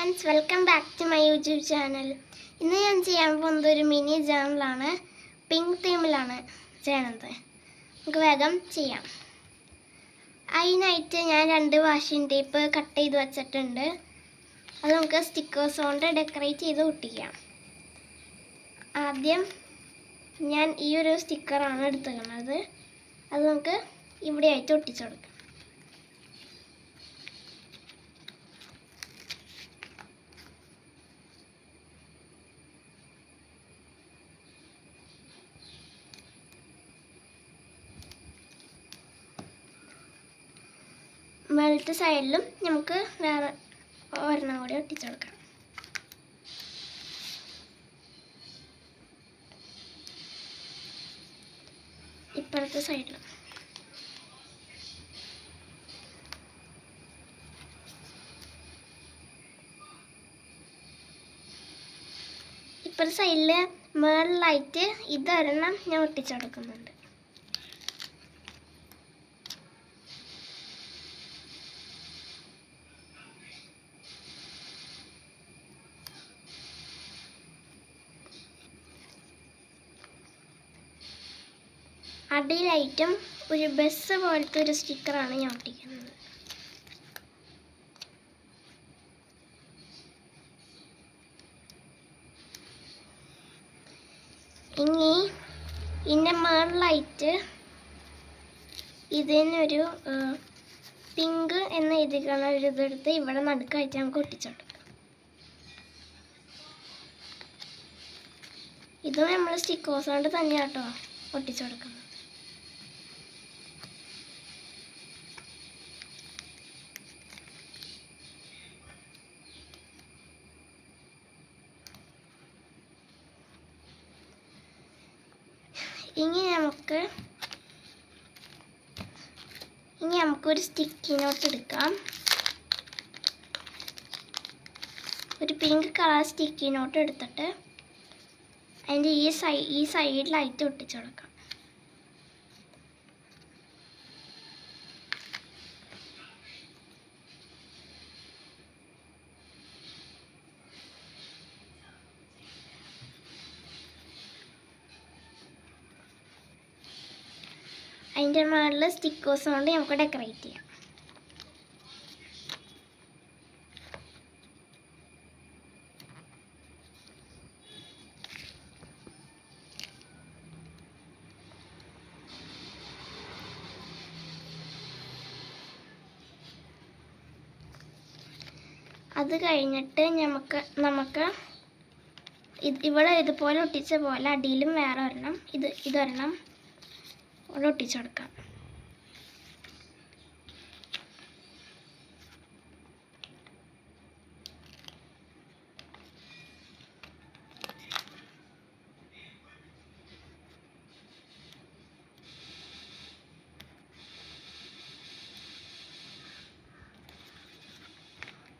Friends, welcome back to my YouTube channel. ഇന്ന് ഞാൻ ചെയ്യാൻ പോകുന്നത് ഒരു മിനി ജേണലാണ്. പിങ്ക് തീമിലാണ് ചെയ്യണത്. നമുക്ക് വേഗം ചെയ്യാം. അതിനായിട്ട് ഞാൻ 2 വാഷിംഗ് ടേപ്പ് കട്ട് ചെയ്ത് വെച്ചിട്ടുണ്ട്. അത് നമുക്ക് സ്റ്റിക്കേഴ്സ് കൊണ്ട് ഡെക്കറേറ്റ് ചെയ്ത് ഒട്ടിക്കാം. ആദ്യം ഞാൻ ഈ ഒരു സ്റ്റിക്കറാണ് എടുത്തിരിക്കുന്നത്. അത് നമുക്ക് ഇവിടെയായിട്ട് ഒട്ടിച്ചു കൊടുക്കാം. മേലത്തെ സൈഡിലും നമുക്ക് വേറെ ഒരെണ്ണം കൂടി ഒട്ടിച്ചു കൊടുക്കാം. ഇപ്പുറത്തെ സൈഡിലും ഇപ്പുറത്തെ സൈഡിൽ മേളിലായിട്ട് ഇതൊരെണ്ണം ഞാൻ ഒട്ടിച്ചു കൊടുക്കുന്നുണ്ട്. അടിയിലായിട്ടും ഒരു ബസ് പോലത്തെ ഒരു സ്റ്റിക്കറാണ് ഞാൻ ഒട്ടിക്കുന്നത്. ഇനി ഇതിൻ്റെ മേളിലായിട്ട് ഇതിനൊരു പിങ്ക് എന്ന് എഴുതിക്കുന്ന ഒരു ഇതെടുത്ത് ഇവിടെ നടുക്കായിട്ട് നമുക്ക് ഒട്ടിച്ചെടുക്കാം. ഇത് നമ്മൾ സ്റ്റിക്കേഴ്സ് കൊണ്ട് തന്നെയാണ് കേട്ടോ ഒട്ടിച്ചു കൊടുക്കുന്നത്. ഇനി നമുക്കൊരു സ്റ്റിക്കി നോട്ട് എടുക്കാം. ഒരു പിങ്ക് കളർ സ്റ്റിക്കി നോട്ട് എടുത്തിട്ട് അതിൻ്റെ ഈ സൈഡിലായിട്ട് ഒട്ടിച്ചു കൊടുക്കാം. അതിൻ്റെ മുകളിൽ സ്റ്റിക്കേഴ്സ് കൊണ്ട് നമുക്ക് ഡെക്കറേറ്റ് ചെയ്യാം. അത് കഴിഞ്ഞിട്ട് നമുക്ക് ഇവിടെ ഇതുപോലെ ഒട്ടിച്ച പോലെ അടിയിലും വേറെ ഒരെണ്ണം ഇതൊരെണ്ണം ഒട്ടിച്ചു കൊടുക്കാം.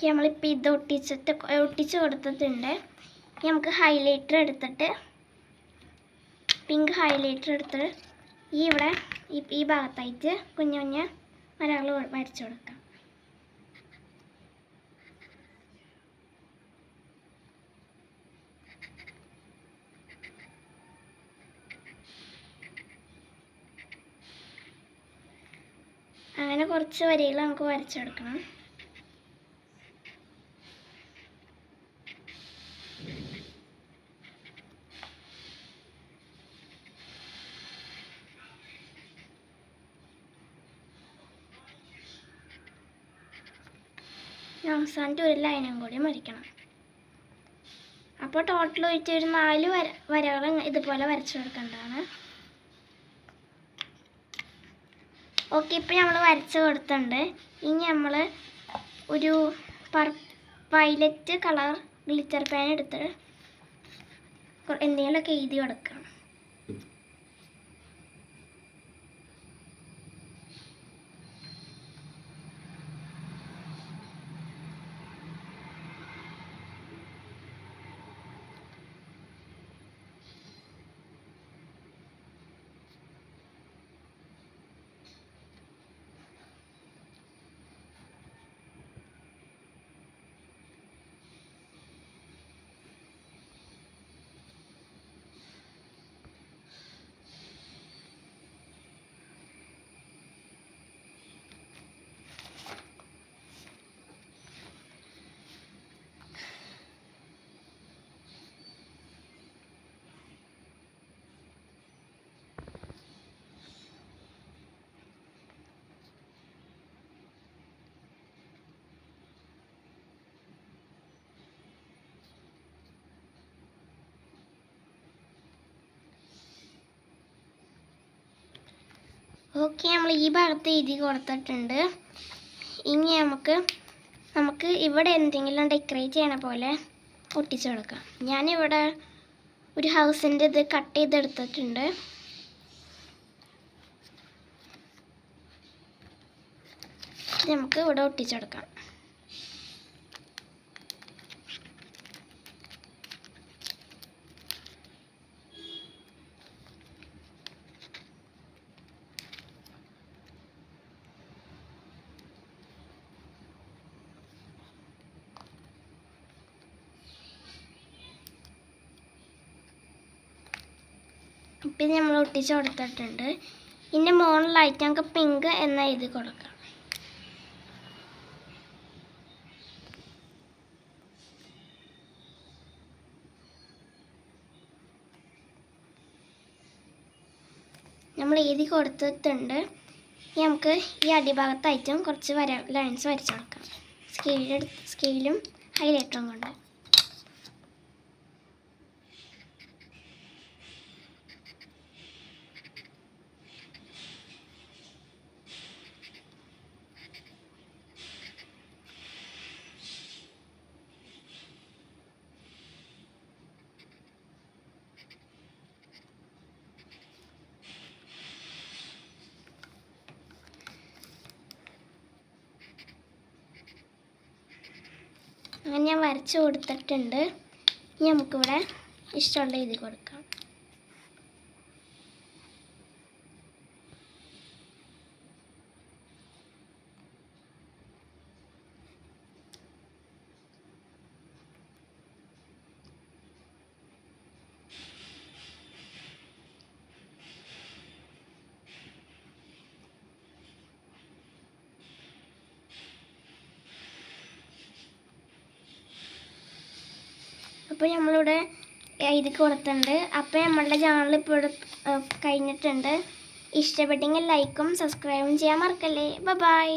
നമ്മളിപ്പോൾ ഇത് ഒട്ടിച്ച് കൊടുത്തിട്ടുണ്ട്. നമുക്ക് ഹൈലൈറ്റർ എടുത്തിട്ട് പിങ്ക് ഹൈലൈറ്റർ എടുത്തിട്ട് ഈ ഭാഗത്തായിട്ട് കുഞ്ഞു കുഞ്ഞ് വരകൾ വരച്ചു കൊടുക്കാം. അങ്ങനെ കുറച്ച് വരികൾ നമുക്ക് വരച്ചെടുക്കണം. അവസാനത്തെ ഒരു ലൈനും കൂടി വരയ്ക്കണം. അപ്പോൾ ടോട്ടൽ വെച്ച് ഒരു 4 വരകൾ ഇതുപോലെ വരച്ചു കൊടുക്കേണ്ടതാണ്. ഓക്കെ, ഇപ്പോൾ നമ്മൾ വരച്ച് കൊടുത്തിട്ടുണ്ട്. ഇനി നമ്മൾ ഒരു വയലറ്റ് കളർ ഗ്ലിറ്റർ പെൻ എടുത്ത് എന്തെങ്കിലുമൊക്കെ എഴുതി കൊടുക്കണം. ഓക്കെ, നമ്മൾ ഈ ഭാഗത്ത് എഴുതി കൊടുത്തിട്ടുണ്ട്. ഇനി നമുക്ക് ഇവിടെ എന്തെങ്കിലും ഡെക്കറേറ്റ് ചെയ്യണ പോലെ ഒട്ടിച്ചു കൊടുക്കാം. ഞാനിവിടെ ഒരു ഹൗസിൻ്റെ ഇത് കട്ട് ചെയ്തെടുത്തിട്ടുണ്ട്. ഇത് നമുക്ക് ഇവിടെ ഒട്ടിച്ചു കൊടുക്കാം. ഇപ്പം നമ്മൾ ഒട്ടിച്ച് കൊടുത്തിട്ടുണ്ട്. ഇതിൻ്റെ മുകളിലായിട്ട് നമുക്ക് പിങ്ക് എന്ന് എഴുതി കൊടുക്കാം. നമ്മൾ എഴുതി കൊടുത്തിട്ടുണ്ട്. നമുക്ക് ഈ അടിഭാഗത്തായിട്ടും കുറച്ച് ലൈൻസ് വരച്ചു കൊടുക്കാം. സ്കെയിലും ഹൈലൈറ്ററും കൊണ്ട്. അങ്ങനെ ഞാൻ വരച്ച് കൊടുത്തിട്ടുണ്ട്. ഇനി നമുക്കിവിടെ ഇഷ്ടമുള്ള എഴുതി കൊടുക്കാം. അപ്പോൾ നമ്മളിവിടെ എഴുതി കൊടുത്തിട്ടുണ്ട്. അപ്പോൾ നമ്മളുടെ ചാനൽ ഇപ്പോൾ ഇവിടെ കഴിഞ്ഞിട്ടുണ്ട്. ഇഷ്ടപ്പെട്ടെങ്കിൽ ലൈക്കും സബ്സ്ക്രൈബും ചെയ്യാൻ മറക്കല്ലേ. ബൈ.